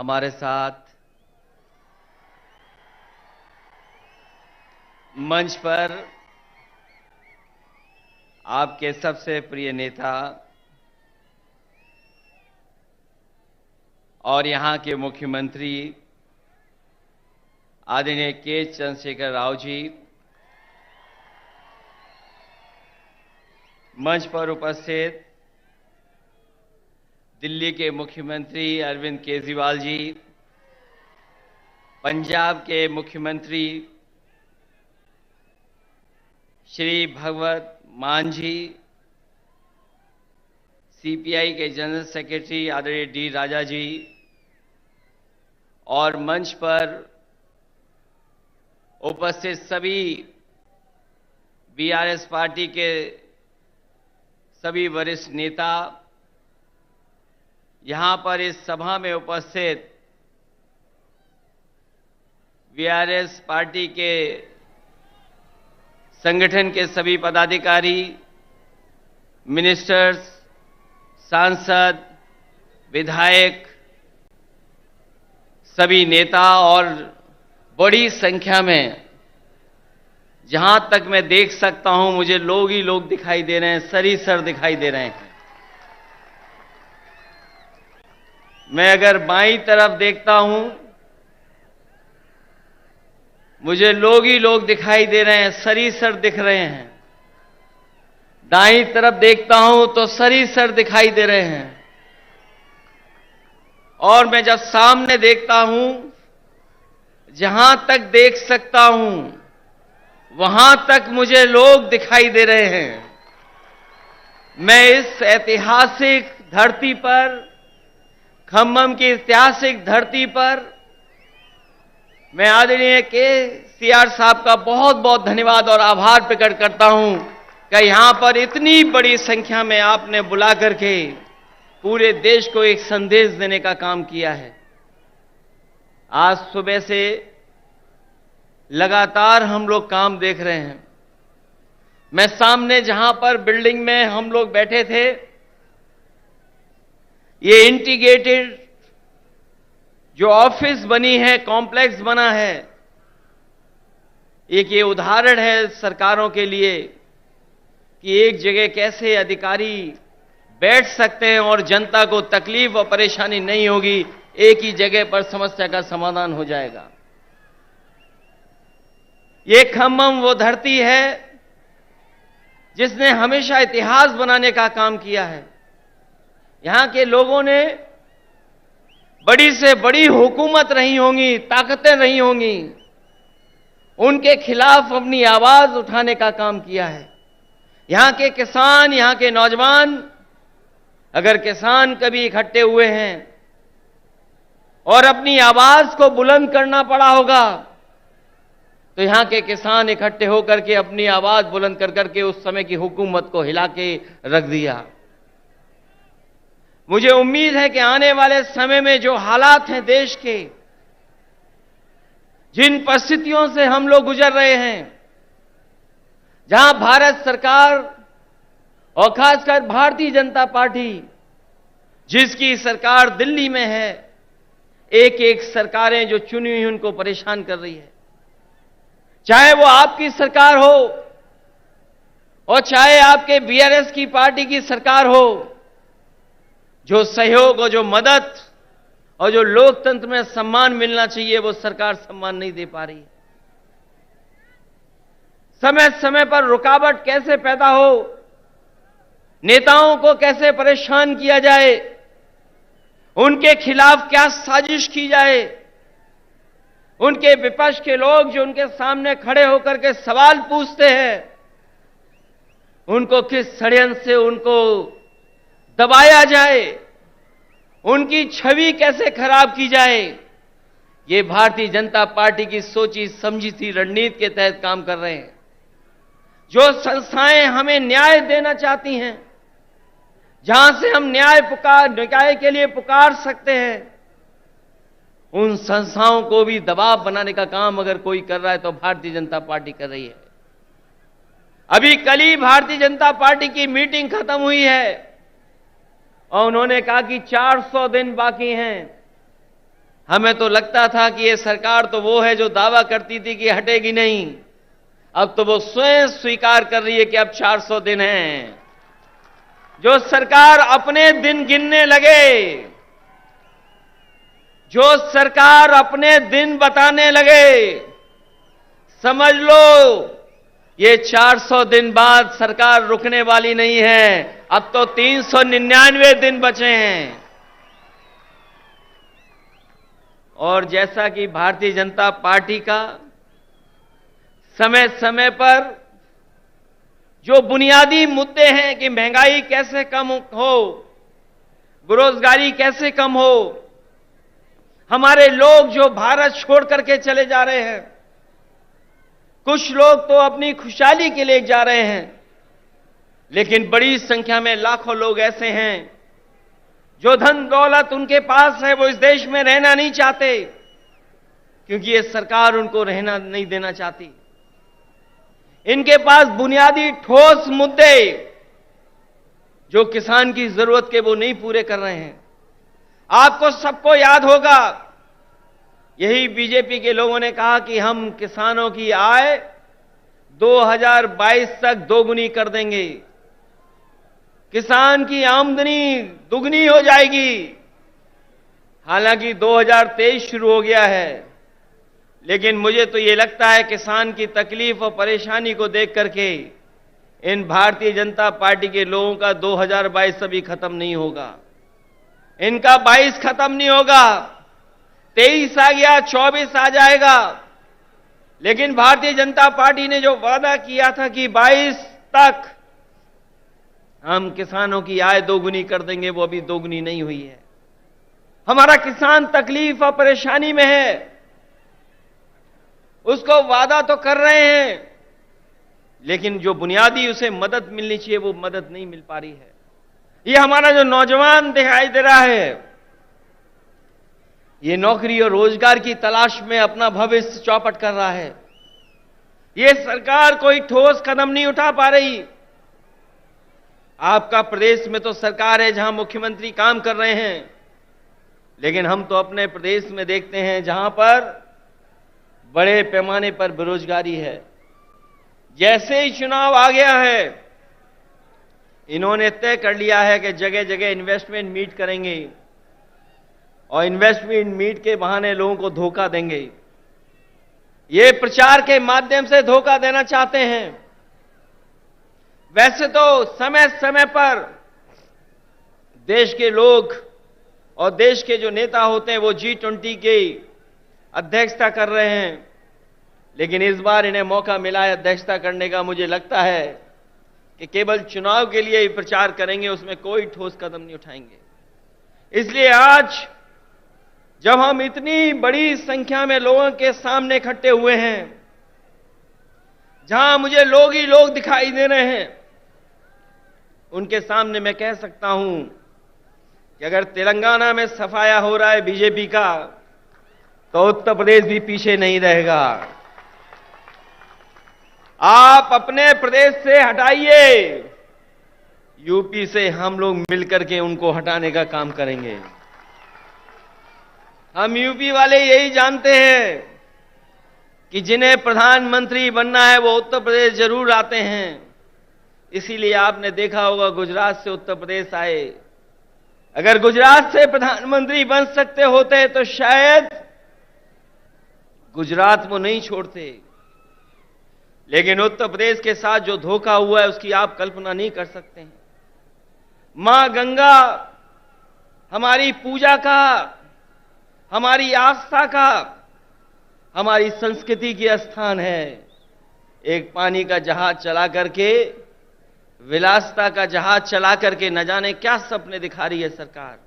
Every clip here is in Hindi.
हमारे साथ मंच पर आपके सबसे प्रिय नेता और यहां के मुख्यमंत्री आदरणीय के चंद्रशेखर राव जी, मंच पर उपस्थित दिल्ली के मुख्यमंत्री अरविंद केजरीवाल जी, पंजाब के मुख्यमंत्री श्री भगवत मान जी, सीपीआई के जनरल सेक्रेटरी आदरणीय डी राजा जी और मंच पर उपस्थित सभी बीआरएस पार्टी के सभी वरिष्ठ नेता, यहां पर इस सभा में उपस्थित बीआरएस पार्टी के संगठन के सभी पदाधिकारी, मिनिस्टर्स, सांसद, विधायक, सभी नेता और बड़ी संख्या में, जहां तक मैं देख सकता हूं मुझे लोग ही लोग दिखाई दे रहे हैं, सर दिखाई दे रहे हैं। मैं अगर बाईं तरफ देखता हूं मुझे लोग ही लोग दिखाई दे रहे हैं, सर दिख रहे हैं। दाईं तरफ देखता हूं तो सर दिखाई दे रहे हैं। और मैं जब सामने देखता हूं, जहां तक देख सकता हूं वहां तक मुझे लोग दिखाई दे रहे हैं। मैं इस ऐतिहासिक धरती पर, खम्मम की ऐतिहासिक धरती पर, मैं आदरणीय केसीआर साहब का बहुत बहुत धन्यवाद और आभार प्रकट करता हूं कि यहां पर इतनी बड़ी संख्या में आपने बुला करके पूरे देश को एक संदेश देने का काम किया है। आज सुबह से लगातार हम लोग काम देख रहे हैं। मैं सामने जहां पर बिल्डिंग में हम लोग बैठे थे, ये इंटीग्रेटेड जो ऑफिस बनी है, कॉम्प्लेक्स बना है, एक ये उदाहरण है सरकारों के लिए कि एक जगह कैसे अधिकारी बैठ सकते हैं और जनता को तकलीफ और परेशानी नहीं होगी, एक ही जगह पर समस्या का समाधान हो जाएगा। ये खम्मम वो धरती है जिसने हमेशा इतिहास बनाने का काम किया है। यहां के लोगों ने बड़ी से बड़ी हुकूमत रही होंगी, ताकतें रही होंगी, उनके खिलाफ अपनी आवाज उठाने का काम किया है। यहां के किसान, यहां के नौजवान, अगर किसान कभी इकट्ठे हुए हैं और अपनी आवाज को बुलंद करना पड़ा होगा तो यहां के किसान इकट्ठे होकर के अपनी आवाज बुलंद कर करके उस समय की हुकूमत को हिला के रख दिया। मुझे उम्मीद है कि आने वाले समय में जो हालात हैं देश के, जिन परिस्थितियों से हम लोग गुजर रहे हैं, जहां भारत सरकार और खासकर भारतीय जनता पार्टी, जिसकी सरकार दिल्ली में है, एक एक सरकारें जो चुनी हुई उनको परेशान कर रही है। चाहे वो आपकी सरकार हो और चाहे आपके बीआरएस की पार्टी की सरकार हो, जो सहयोग और जो मदद और जो लोकतंत्र में सम्मान मिलना चाहिए वो सरकार सम्मान नहीं दे पा रही है। समय समय पर रुकावट कैसे पैदा हो, नेताओं को कैसे परेशान किया जाए, उनके खिलाफ क्या साजिश की जाए, उनके विपक्ष के लोग जो उनके सामने खड़े होकर के सवाल पूछते हैं, उनको किस षड्यंत्र से उनको दबाया जाए, उनकी छवि कैसे खराब की जाए, ये भारतीय जनता पार्टी की सोची समझी सी रणनीति के तहत काम कर रहे हैं। जो संस्थाएं हमें न्याय देना चाहती हैं, जहां से हम न्याय के लिए पुकार सकते हैं, उन संस्थाओं को भी दबाव बनाने का काम अगर कोई कर रहा है तो भारतीय जनता पार्टी कर रही है। अभी कल ही भारतीय जनता पार्टी की मीटिंग खत्म हुई है और उन्होंने कहा कि 400 दिन बाकी हैं हमें तो लगता था कि ये सरकार तो वो है जो दावा करती थी कि हटेगी नहीं, अब तो वो स्वयं स्वीकार कर रही है कि अब 400 दिन हैं। जो सरकार अपने दिन गिनने लगे, जो सरकार अपने दिन बताने लगे, समझ लो ये 400 दिन बाद सरकार रुकने वाली नहीं है। अब तो 399 दिन बचे हैं। और जैसा कि भारतीय जनता पार्टी का समय समय पर जो बुनियादी मुद्दे हैं कि महंगाई कैसे कम हो, बेरोजगारी कैसे कम हो, हमारे लोग जो भारत छोड़ करके चले जा रहे हैं, कुछ लोग तो अपनी खुशहाली के लिए जा रहे हैं, लेकिन बड़ी संख्या में लाखों लोग ऐसे हैं जो धन दौलत उनके पास है, वो इस देश में रहना नहीं चाहते क्योंकि ये सरकार उनको रहना नहीं देना चाहती। इनके पास बुनियादी ठोस मुद्दे जो किसान की जरूरत के वो नहीं पूरे कर रहे हैं। आपको सबको याद होगा, यही बीजेपी के लोगों ने कहा कि हम किसानों की आय 2022 तक दोगुनी कर देंगे, किसान की आमदनी दुगनी हो जाएगी। हालांकि 2023 शुरू हो गया है, लेकिन मुझे तो ये लगता है किसान की तकलीफ और परेशानी को देख करके इन भारतीय जनता पार्टी के लोगों का 2022 अभी खत्म नहीं होगा, इनका 22 खत्म नहीं होगा, 23 आ गया, 24 आ जाएगा। लेकिन भारतीय जनता पार्टी ने जो वादा किया था कि 22 तक हम किसानों की आय दोगुनी कर देंगे, वो अभी दोगुनी नहीं हुई है। हमारा किसान तकलीफ और परेशानी में है, उसको वादा तो कर रहे हैं, लेकिन जो बुनियादी उसे मदद मिलनी चाहिए वो मदद नहीं मिल पा रही है। ये हमारा जो नौजवान दिखाई दे रहा है, ये नौकरी और रोजगार की तलाश में अपना भविष्य चौपट कर रहा है। ये सरकार कोई ठोस कदम नहीं उठा पा रही। आपका प्रदेश में तो सरकार है जहां मुख्यमंत्री काम कर रहे हैं, लेकिन हम तो अपने प्रदेश में देखते हैं जहां पर बड़े पैमाने पर बेरोजगारी है। जैसे ही चुनाव आ गया है, इन्होंने तय कर लिया है कि जगह जगह इन्वेस्टमेंट मीट करेंगे और इन्वेस्टमेंट मीट के बहाने लोगों को धोखा देंगे। ये प्रचार के माध्यम से धोखा देना चाहते हैं। वैसे तो समय समय पर देश के लोग और देश के जो नेता होते हैं वो G20 की अध्यक्षता कर रहे हैं, लेकिन इस बार इन्हें मौका मिला है अध्यक्षता करने का। मुझे लगता है कि केवल चुनाव के लिए ही प्रचार करेंगे, उसमें कोई ठोस कदम नहीं उठाएंगे। इसलिए आज जब हम इतनी बड़ी संख्या में लोगों के सामने इकट्ठे हुए हैं, जहां मुझे लोग ही लोग दिखाई दे रहे हैं, उनके सामने मैं कह सकता हूं कि अगर तेलंगाना में सफाया हो रहा है बीजेपी का, तो उत्तर प्रदेश भी पीछे नहीं रहेगा। आप अपने प्रदेश से हटाइए, यूपी से हम लोग मिलकर के उनको हटाने का काम करेंगे। हम यूपी वाले यही जानते हैं कि जिन्हें प्रधानमंत्री बनना है वो उत्तर प्रदेश जरूर आते हैं। इसीलिए आपने देखा होगा गुजरात से उत्तर प्रदेश आए। अगर गुजरात से प्रधानमंत्री बन सकते होते तो शायद गुजरात वो नहीं छोड़ते, लेकिन उत्तर प्रदेश के साथ जो धोखा हुआ है उसकी आप कल्पना नहीं कर सकते हैं। मां गंगा हमारी पूजा का, हमारी आस्था का, हमारी संस्कृति की स्थान है। एक पानी का जहाज चला करके, विलासिता का जहाज चला करके न जाने क्या सपने दिखा रही है सरकार।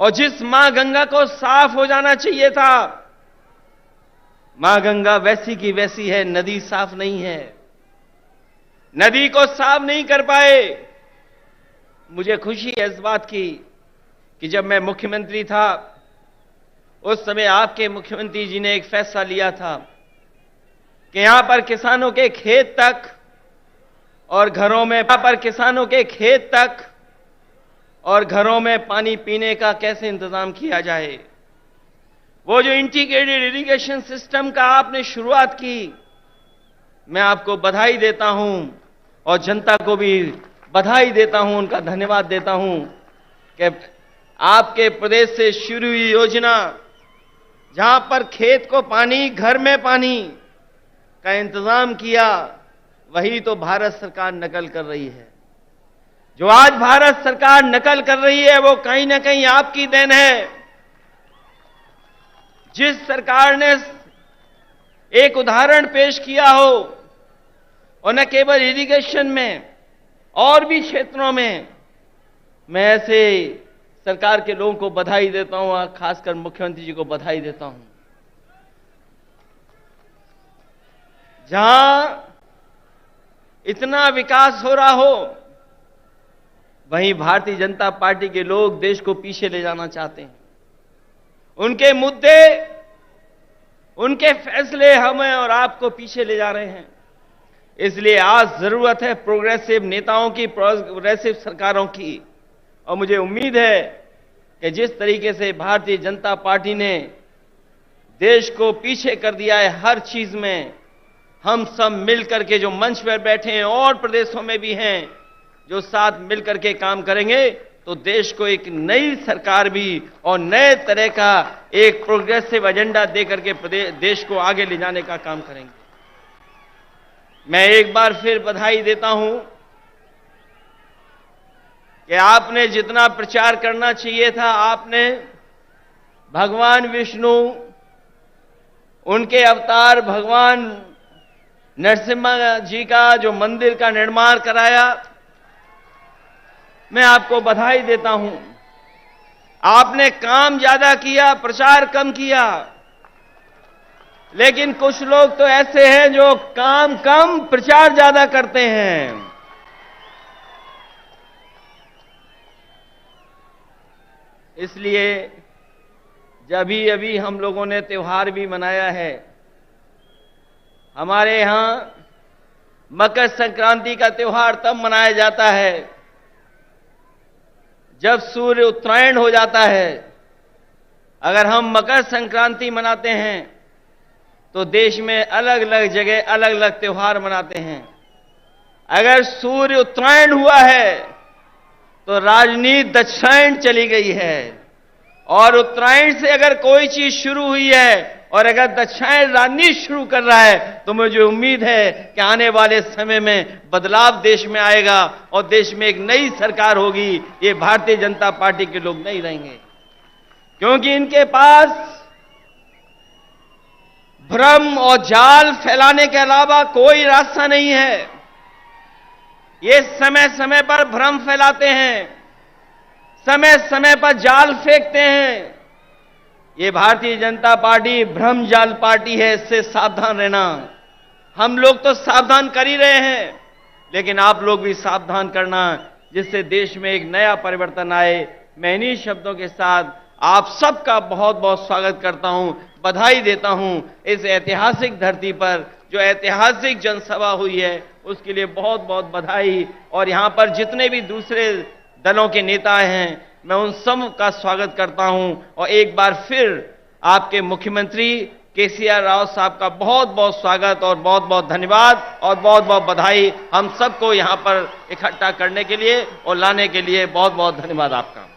और जिस मां गंगा को साफ हो जाना चाहिए था, मां गंगा वैसी की वैसी है, नदी साफ नहीं है, नदी को साफ नहीं कर पाए। मुझे खुशी है इस बात की कि जब मैं मुख्यमंत्री था उस समय आपके मुख्यमंत्री जी ने एक फैसला लिया था कि यहां पर किसानों के खेत तक और घरों में, यहां पर किसानों के खेत तक और घरों में पानी पीने का कैसे इंतजाम किया जाए। वो जो इंटीग्रेटेड इरिगेशन सिस्टम का आपने शुरुआत की, मैं आपको बधाई देता हूं और जनता को भी बधाई देता हूं, उनका धन्यवाद देता हूं कि आपके प्रदेश से शुरू हुई योजना, जहां पर खेत को पानी, घर में पानी का इंतजाम किया, वही तो भारत सरकार नकल कर रही है। जो आज भारत सरकार नकल कर रही है वो कहीं ना कहीं आपकी देन है। जिस सरकार ने एक उदाहरण पेश किया हो, और न केवल इरिगेशन में और भी क्षेत्रों में, मैं ऐसे सरकार के लोगों को बधाई देता हूं और खासकर मुख्यमंत्री जी को बधाई देता हूं। जहां इतना विकास हो रहा हो, वहीं भारतीय जनता पार्टी के लोग देश को पीछे ले जाना चाहते हैं। उनके मुद्दे, उनके फैसले हमें और आपको पीछे ले जा रहे हैं। इसलिए आज जरूरत है प्रोग्रेसिव नेताओं की, प्रोग्रेसिव सरकारों की। और मुझे उम्मीद है कि जिस तरीके से भारतीय जनता पार्टी ने देश को पीछे कर दिया है हर चीज में, हम सब मिलकर के जो मंच पर बैठे हैं और प्रदेशों में भी हैं, जो साथ मिलकर के काम करेंगे तो देश को एक नई सरकार भी और नए तरह का एक प्रोग्रेसिव एजेंडा देकर के देश को आगे ले जाने का काम करेंगे। मैं एक बार फिर बधाई देता हूं कि आपने जितना प्रचार करना चाहिए था, आपने भगवान विष्णु, उनके अवतार भगवान नरसिम्हा जी का जो मंदिर का निर्माण कराया, मैं आपको बधाई देता हूं। आपने काम ज्यादा किया, प्रचार कम किया, लेकिन कुछ लोग तो ऐसे हैं जो काम कम प्रचार ज्यादा करते हैं। इसलिए जब अभी हम लोगों ने त्योहार भी मनाया है, हमारे यहां मकर संक्रांति का त्योहार तब मनाया जाता है जब सूर्य उत्तरायण हो जाता है। अगर हम मकर संक्रांति मनाते हैं तो देश में अलग अलग जगह अलग अलग त्योहार मनाते हैं। अगर सूर्य उत्तरायण हुआ है तो राजनीति दक्षिणायन चली गई है, और उत्तरायण से अगर कोई चीज शुरू हुई है और अगर दक्षिणायन राजनीति शुरू कर रहा है, तो मुझे उम्मीद है कि आने वाले समय में बदलाव देश में आएगा और देश में एक नई सरकार होगी। ये भारतीय जनता पार्टी के लोग नहीं रहेंगे, क्योंकि इनके पास भ्रम और जाल फैलाने के अलावा कोई रास्ता नहीं है। ये समय समय पर भ्रम फैलाते हैं, समय समय पर जाल फेंकते हैं। ये भारतीय जनता पार्टी भ्रम जाल पार्टी है, इससे सावधान रहना। हम लोग तो सावधान कर ही रहे हैं, लेकिन आप लोग भी सावधान करना, जिससे देश में एक नया परिवर्तन आए। मैं इन्हीं शब्दों के साथ आप सबका बहुत बहुत स्वागत करता हूं, बधाई देता हूं। इस ऐतिहासिक धरती पर जो ऐतिहासिक जनसभा हुई है, उसके लिए बहुत बहुत बधाई। और यहां पर जितने भी दूसरे दलों के नेता हैं, मैं उन सब का स्वागत करता हूं। और एक बार फिर आपके मुख्यमंत्री केसीआर राव साहब का बहुत बहुत स्वागत और बहुत बहुत धन्यवाद और बहुत बहुत बधाई। हम सबको यहां पर इकट्ठा करने के लिए और लाने के लिए बहुत बहुत धन्यवाद आपका।